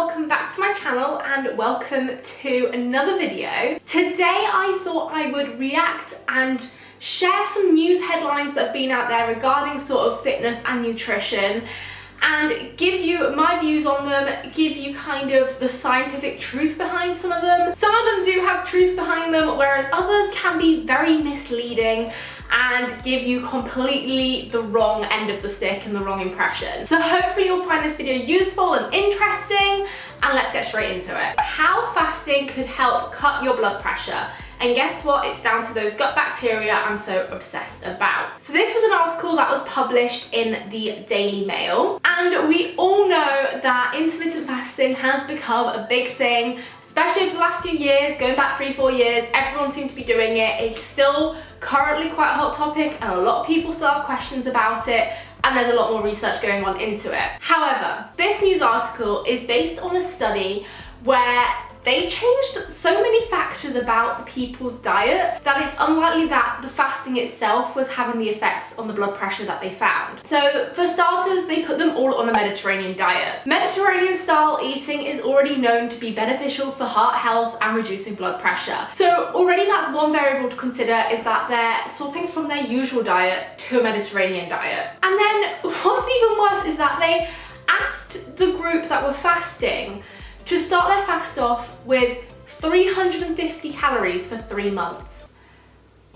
welcome back to my channel and welcome to another video. Today I thought I would react and share some news headlines that have been out there regarding sort of fitness and nutrition and give you my views on them, give you kind of the scientific truth behind some of them. Some of them do have truth behind them, whereas others can be very misleading and give you completely the wrong end of the stick and the wrong impression. So hopefully you'll find this video useful and interesting, and let's get straight into it. How fasting could help cut your blood pressure. And guess what? It's down to those gut bacteria I'm so obsessed about. So this was an article that was published in the Daily Mail. And we all know that intermittent fasting has become a big thing, especially over the last few years, going back 3-4 years, everyone seems to be doing it. It's still currently quite a hot topic and a lot of people still have questions about it, and there's a lot more research going on into it. However, this news article is based on a study where they changed so many factors about the people's diet that it's unlikely that the fasting itself was having the effects on the blood pressure that they found. So for starters, they put them all on a Mediterranean diet. Mediterranean style eating is already known to be beneficial for heart health and reducing blood pressure. So already that's one variable to consider, is that they're swapping from their usual diet to a Mediterranean diet. And then what's even worse is that they asked the group that were fasting to start their fast off with 350 calories for 3 months.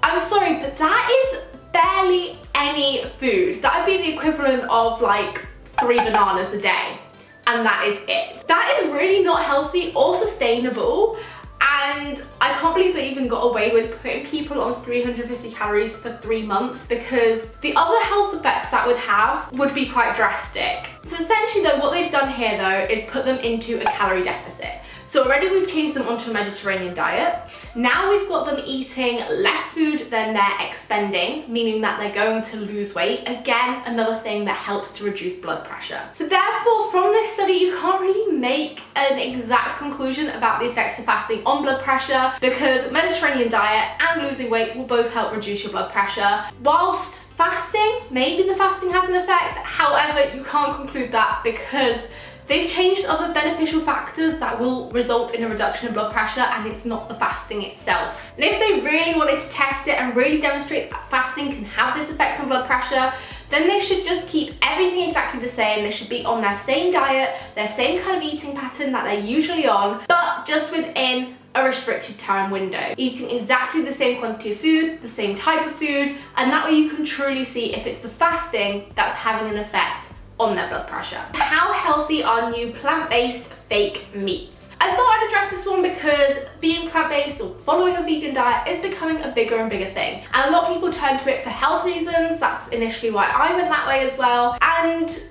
I'm sorry, but that is barely any food. That would be the equivalent of like 3 bananas a day, and that is it. That is really not healthy or sustainable, and I can't believe they even got away with putting people on 350 calories for 3 months, because the other health effects that would have would be quite drastic. So essentially though, what they've done here though is put them into a calorie deficit. So already we've changed them onto a Mediterranean diet. Now we've got them eating less food than they're expending, meaning that they're going to lose weight. Again, another thing that helps to reduce blood pressure. So therefore, from this study, you can't really make an exact conclusion about the effects of fasting on blood pressure, because Mediterranean diet and losing weight will both help reduce your blood pressure. Whilst fasting, maybe the fasting has an effect. However, you can't conclude that because they've changed other beneficial factors that will result in a reduction in blood pressure, and it's not the fasting itself. And if they really wanted to test it and really demonstrate that fasting can have this effect on blood pressure, then they should just keep everything exactly the same. They should be on their same diet, their same kind of eating pattern that they're usually on, but just within a restricted time window. Eating exactly the same quantity of food, the same type of food, and that way you can truly see if it's the fasting that's having an effect on their blood pressure. How healthy are new plant-based fake meats? I thought I'd address this one because being plant-based or following a vegan diet is becoming a bigger and bigger thing. And a lot of people turn to it for health reasons. That's initially why I went that way as well. And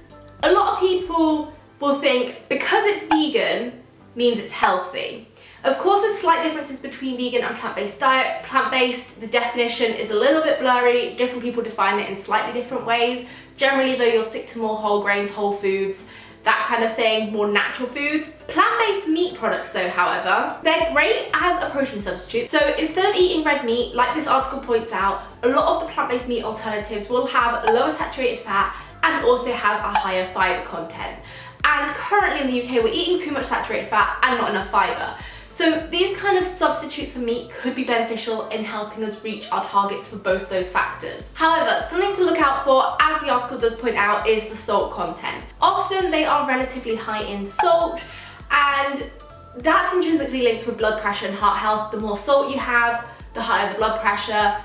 a lot of people will think because it's vegan means it's healthy. Of course, there's slight differences between vegan and plant-based diets. Plant-based, the definition is a little bit blurry. Different people define it in slightly different ways. Generally though, you'll stick to more whole grains, whole foods, that kind of thing, more natural foods. Plant-based meat products though, however, they're great as a protein substitute. So instead of eating red meat, like this article points out, a lot of the plant-based meat alternatives will have lower saturated fat and also have a higher fibre content. And currently in the UK, we're eating too much saturated fat and not enough fibre. So these kind of substitutes for meat could be beneficial in helping us reach our targets for both those factors. However, something to look out for, as the article does point out, is the salt content. Often they are relatively high in salt, and that's intrinsically linked with blood pressure and heart health. The more salt you have, the higher the blood pressure,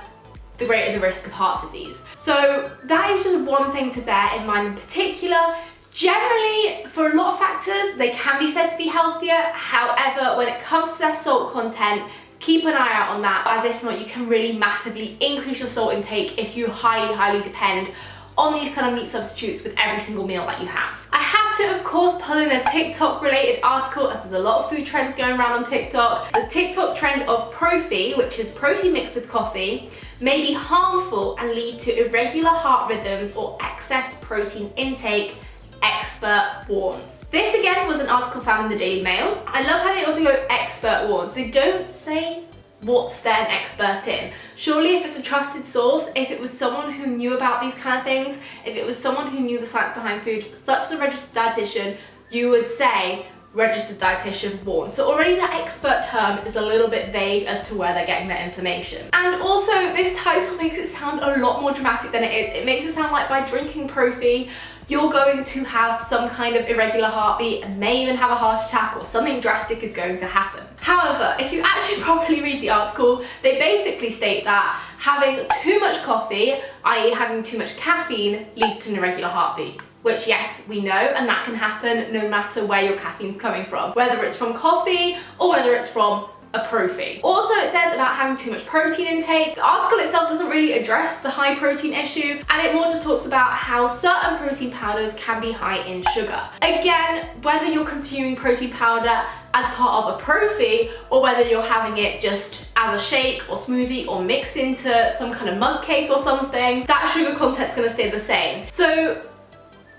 the greater the risk of heart disease. So that is just one thing to bear in mind in particular. Generally, for a lot of factors, they can be said to be healthier. However, when it comes to their salt content, keep an eye out on that, as if not, you can really massively increase your salt intake if you highly depend on these kind of meat substitutes with every single meal that you have. I had to, of course, pull in a TikTok related article, as there's a lot of food trends going around on TikTok. The TikTok trend of Proffee, which is protein mixed with coffee, may be harmful and lead to irregular heart rhythms or excess protein intake, expert warns. This again was an article found in the Daily Mail. I love how they also go expert warns. They don't say what they're an expert in. Surely if it's a trusted source, if it was someone who knew about these kind of things, if it was someone who knew the science behind food, such as a registered dietitian, you would say registered dietitian warned. So already that expert term is a little bit vague as to where they're getting their information. And also this title makes it sound a lot more dramatic than it is. It makes it sound like by drinking Proffee, you're going to have some kind of irregular heartbeat and may even have a heart attack, or something drastic is going to happen. However, if you actually properly read the article, they basically state that having too much coffee, i.e. having too much caffeine, leads to an irregular heartbeat. Which, yes, we know, and that can happen no matter where your caffeine's coming from, whether it's from coffee or whether it's from a Proffee. Also, it says about having too much protein intake. The article itself doesn't really address the high protein issue, and it more just talks about how certain protein powders can be high in sugar. Again, whether you're consuming protein powder as part of a Proffee or whether you're having it just as a shake or smoothie or mixed into some kind of mug cake or something, that sugar content's going to stay the same. So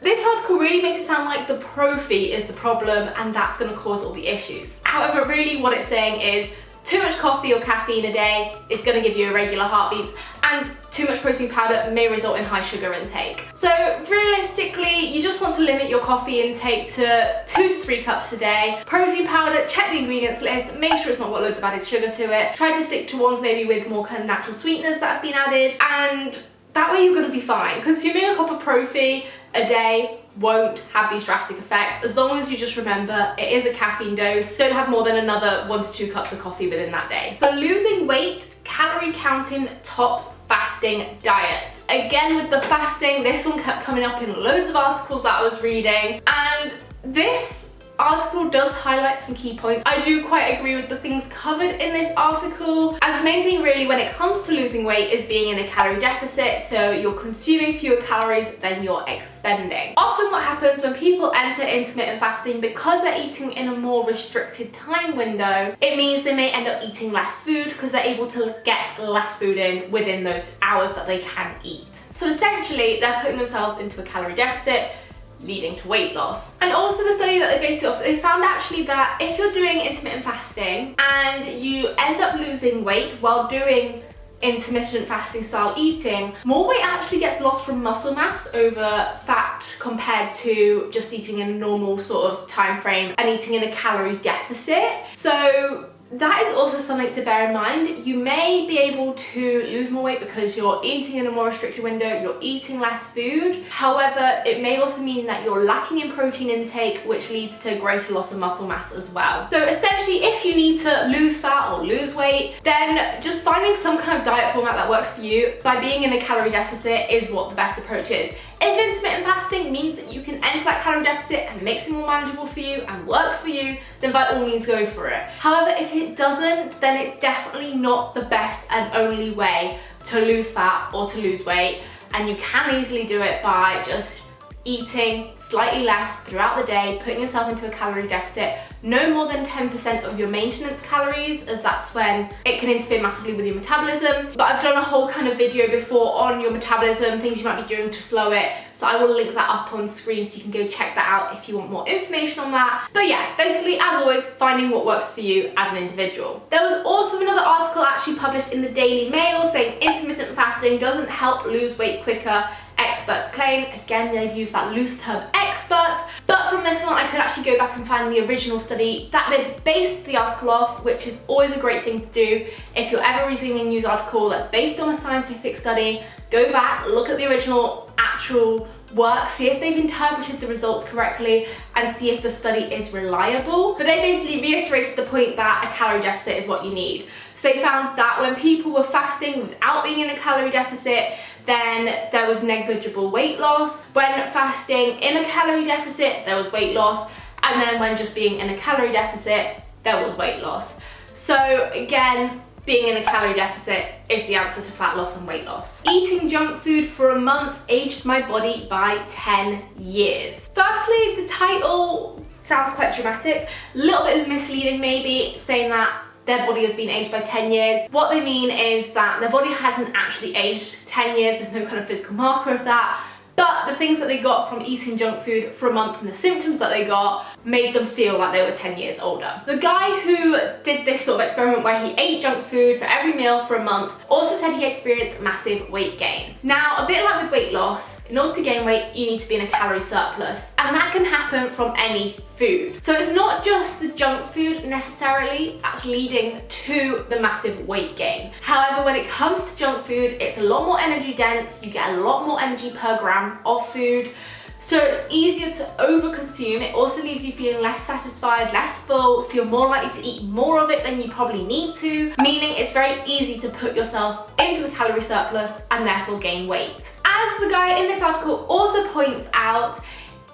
this article really makes it sound like the Proffee is the problem and that's going to cause all the issues. However, really what it's saying is too much coffee or caffeine a day is going to give you irregular heartbeats, and too much protein powder may result in high sugar intake. So realistically, you just want to limit your coffee intake to 2 to 3 cups a day. Protein powder, check the ingredients list, make sure it's not got loads of added sugar to it. Try to stick to ones maybe with more kind of natural sweeteners that have been added, and that way you're going to be fine. Consuming a cup of Proffee a day won't have these drastic effects, as long as you just remember it is a caffeine dose. Don't have more than another 1 to 2 cups of coffee within that day. For losing weight, calorie counting tops fasting diets. Again, with the fasting, this one kept coming up in loads of articles that I was reading, and this article does highlight some key points. I do quite agree with the things covered in this article, as the main thing really when it comes to losing weight is being in a calorie deficit, so you're consuming fewer calories than you're expending. Often what happens when people enter intermittent fasting, because they're eating in a more restricted time window, it means they may end up eating less food because they're able to get less food in within those hours that they can eat. So essentially they're putting themselves into a calorie deficit, leading to weight loss. And also the study that they based it off, they found actually that if you're doing intermittent fasting and you end up losing weight while doing intermittent fasting style eating, more weight actually gets lost from muscle mass over fat compared to just eating in a normal sort of time frame and eating in a calorie deficit. So that is also something to bear in mind. You may be able to lose more weight because you're eating in a more restricted window, you're eating less food. However, it may also mean that you're lacking in protein intake, which leads to greater loss of muscle mass as well. So essentially, if you need to lose fat or lose weight, then just finding some kind of diet format that works for you by being in a calorie deficit is what the best approach is. If intermittent fasting means that you can enter that calorie deficit and makes it more manageable for you and works for you, then by all means go for it. However, if it doesn't, then it's definitely not the best and only way to lose fat or to lose weight, and you can easily do it by just eating slightly less throughout the day, putting yourself into a calorie deficit, no more than 10% of your maintenance calories, as that's when it can interfere massively with your metabolism. But I've done a whole kind of video before on your metabolism, things you might be doing to slow it, so I will link that up on screen so you can go check that out if you want more information on that. But yeah, basically, as always, finding what works for you as an individual. There was also another article actually published in the Daily Mail saying intermittent fasting doesn't help lose weight quicker, experts claim. Again, they've used that loose term experts, but from this one I could actually go back and find the original study that they based the article off, which is always a great thing to do. If you're ever reading a news article that's based on a scientific study, go back, look at the original actual work, see if they've interpreted the results correctly and see if the study is reliable. But they basically reiterated the point that a calorie deficit is what you need. So they found that when people were fasting without being in a calorie deficit, then there was negligible weight loss. When fasting in a calorie deficit, there was weight loss. And then when just being in a calorie deficit, there was weight loss. So again, being in a calorie deficit is the answer to fat loss and weight loss. Eating junk food for a month aged my body by 10 years. Firstly, the title sounds quite dramatic, a little bit misleading maybe, saying that their body has been aged by 10 years. What they mean is that their body hasn't actually aged 10 years, there's no kind of physical marker of that, but the things that they got from eating junk food for a month and the symptoms that they got made them feel like they were 10 years older. The guy who did this sort of experiment where he ate junk food for every meal for a month also said he experienced massive weight gain. Now, a bit like with weight loss, fact, in order to gain weight, you need to be in a calorie surplus, and that can happen from any food. So it's not just the junk food necessarily that's leading to the massive weight gain. However, when it comes to junk food, it's a lot more energy dense, you get a lot more energy per gram of food, so it's easier to overconsume. It also leaves you feeling less satisfied, less full, so you're more likely to eat more of it than you probably need to, meaning it's very easy to put yourself into a calorie surplus and therefore gain weight. As the guy in this article also points out,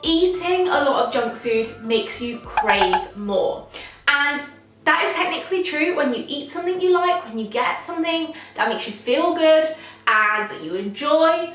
eating a lot of junk food makes you crave more. And that is technically true. When you eat something you like, when you get something that makes you feel good and that you enjoy,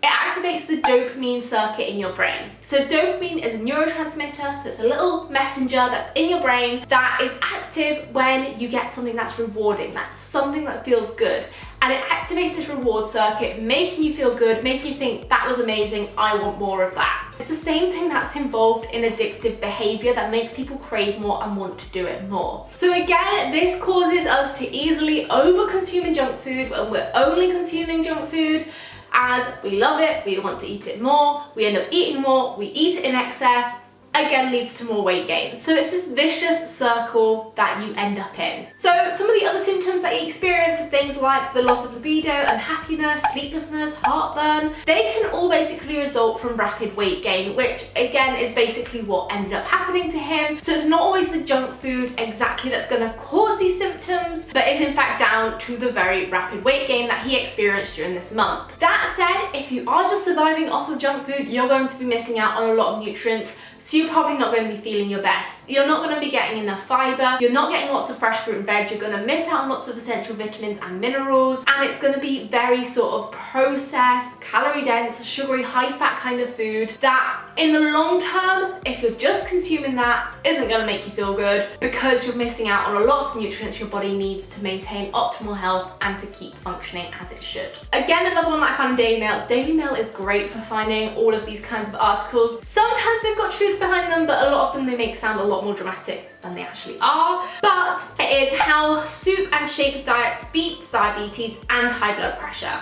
it activates the dopamine circuit in your brain. So dopamine is a neurotransmitter, so it's a little messenger that's in your brain that is active when you get something that's rewarding, that's something that feels good. And it activates this reward circuit, making you feel good, making you think, that was amazing, I want more of that. It's the same thing that's involved in addictive behavior that makes people crave more and want to do it more. So again, this causes us to easily overconsume junk food when we're only consuming junk food. As we love it, we want to eat it more, we end up eating more, we eat it in excess, again leads to more weight gain. So it's this vicious circle that you end up in. So some of the other symptoms that you experience are things like the loss of libido, unhappiness, sleeplessness, heartburn. They can all basically result from rapid weight gain, which again is basically what ended up happening to him. So it's not always the junk food exactly that's going to cause these symptoms, but it's in fact down to the very rapid weight gain that he experienced during this month. That said, if you are just surviving off of junk food, you're going to be missing out on a lot of nutrients, so you're probably not going to be feeling your best. You're not going to be getting enough fibre, you're not getting lots of fresh fruit and veg, you're going to miss out on lots of essential vitamins and minerals, and it's going to be very sort of processed, calorie dense, sugary, high fat kind of food that in the long term, if you're just consuming that, isn't going to make you feel good because you're missing out on a lot of the nutrients your body needs to maintain optimal health and to keep functioning as it should. Again, another one that I found in Daily Mail. Daily Mail is great for finding all of these kinds of articles. Sometimes they've got truth behind them, but a lot of them they make sound a lot more dramatic than they actually are. But it is how soup and shake diets beat diabetes and high blood pressure.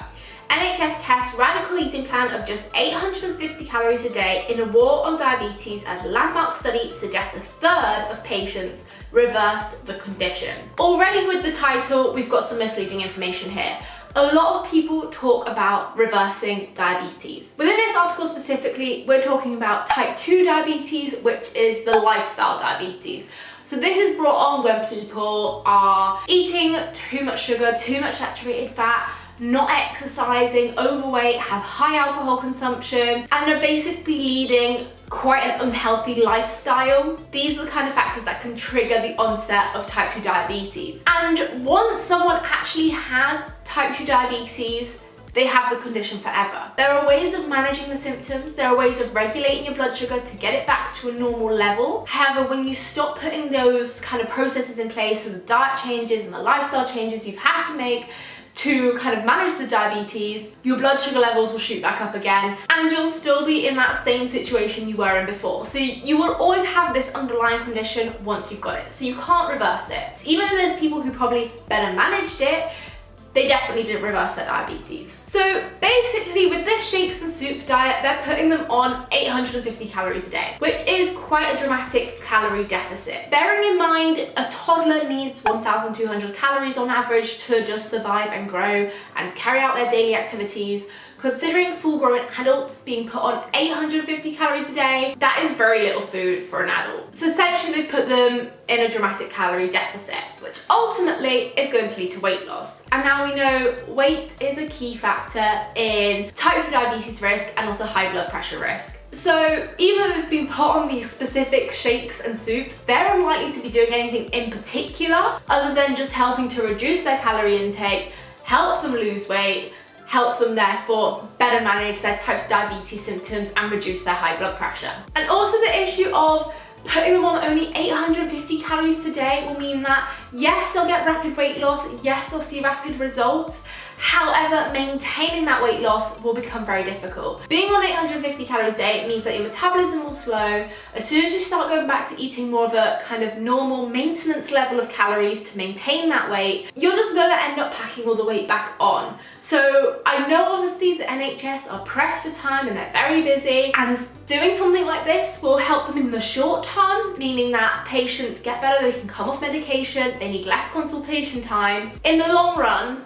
NHS tests radical eating plan of just 850 calories a day in a war on diabetes as landmark study suggests a third of patients reversed the condition. Already with the title, we've got some misleading information here. A lot of people talk about reversing diabetes. Within this article specifically, we're talking about type 2 diabetes, which is the lifestyle diabetes. So this is brought on when people are eating too much sugar, too much saturated fat, not exercising, overweight, have high alcohol consumption, and are basically leading quite an unhealthy lifestyle. These are the kind of factors that can trigger the onset of type 2 diabetes. And once someone actually has type 2 diabetes, they have the condition forever. There are ways of managing the symptoms, there are ways of regulating your blood sugar to get it back to a normal level. However, when you stop putting those kind of processes in place, so the diet changes and the lifestyle changes you've had to make to kind of manage the diabetes, your blood sugar levels will shoot back up again and you'll still be in that same situation you were in before. So you will always have this underlying condition once you've got it, so you can't reverse it. Even though there's people who probably better managed it, they definitely didn't reverse their diabetes. So basically with this shakes and soup diet, they're putting them on 850 calories a day, which is quite a dramatic calorie deficit. Bearing in mind, a toddler needs 1,200 calories on average to just survive and grow and carry out their daily activities. Considering full-grown adults being put on 850 calories a day, that is very little food for an adult. So essentially they've put them in a dramatic calorie deficit, which ultimately is going to lead to weight loss. And now we know weight is a key factor in type 2 diabetes risk and also high blood pressure risk. So even though they've been put on these specific shakes and soups, they're unlikely to be doing anything in particular other than just helping to reduce their calorie intake, help them lose weight, help them therefore better manage their type 2 diabetes symptoms and reduce their high blood pressure. And also the issue of putting them on only 850 calories per day will mean that yes, they'll get rapid weight loss, yes, they'll see rapid results. However, maintaining that weight loss will become very difficult. Being on 850 calories a day means that your metabolism will slow. As soon as you start going back to eating more of a kind of normal maintenance level of calories to maintain that weight, you're just going to end up packing all the weight back on. So I know obviously the NHS are pressed for time and they're very busy, and doing something like this will help them in the short term, meaning that patients get better, they can come off medication, they need less consultation time. In the long run,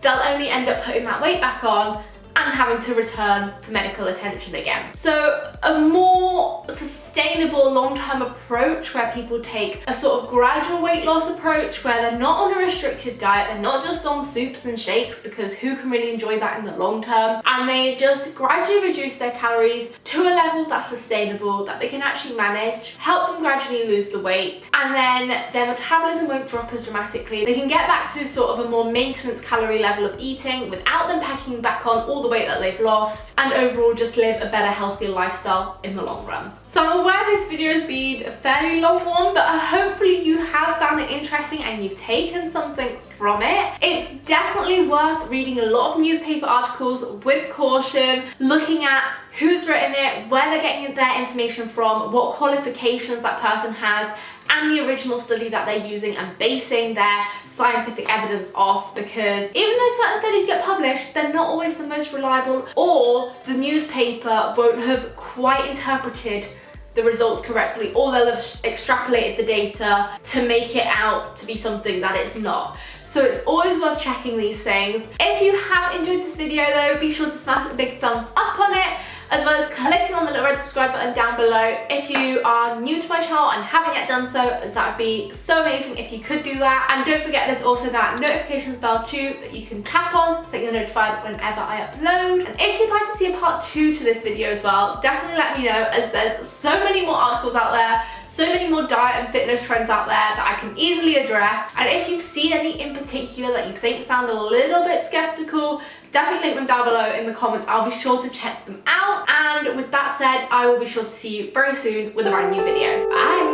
they'll only end up putting that weight back on and having to return for medical attention again. So a more sustainable long-term approach where people take a sort of gradual weight loss approach where they're not on a restricted diet, they're not just on soups and shakes, because who can really enjoy that in the long term, and they just gradually reduce their calories to a level that's sustainable, that they can actually manage, help them gradually lose the weight, and then their metabolism won't drop as dramatically. They can get back to sort of a more maintenance calorie level of eating without them packing back on all the weight that they've lost, and overall just live a better, healthier lifestyle in the long run. So I'm aware this video has been a fairly long one, but hopefully you have found it interesting and you've taken something from it. It's definitely worth reading a lot of newspaper articles with caution, looking at who's written it, where they're getting their information from, what qualifications that person has, and the original study that they're using and basing their scientific evidence off, because even though certain studies get published, they're not always the most reliable, or the newspaper won't have quite interpreted the results correctly, or they'll have extrapolated the data to make it out to be something that it's not. So it's always worth checking these things. If you have enjoyed this video though, be sure to smash a big thumbs up on it, as well as clicking on the little red subscribe button down below. If you are new to my channel and haven't yet done so, as that would be so amazing if you could do that. And don't forget, there's also that notifications bell too that you can tap on so that you're notified whenever I upload. And if you'd like to see a part 2 to this video as well, definitely let me know, as there's so many more articles out there, so many more diet and fitness trends out there that I can easily address. And if you've seen any in particular that you think sound a little bit skeptical, definitely link them down below in the comments. I'll be sure to check them out. And with that said, I will be sure to see you very soon with a brand new video. Bye!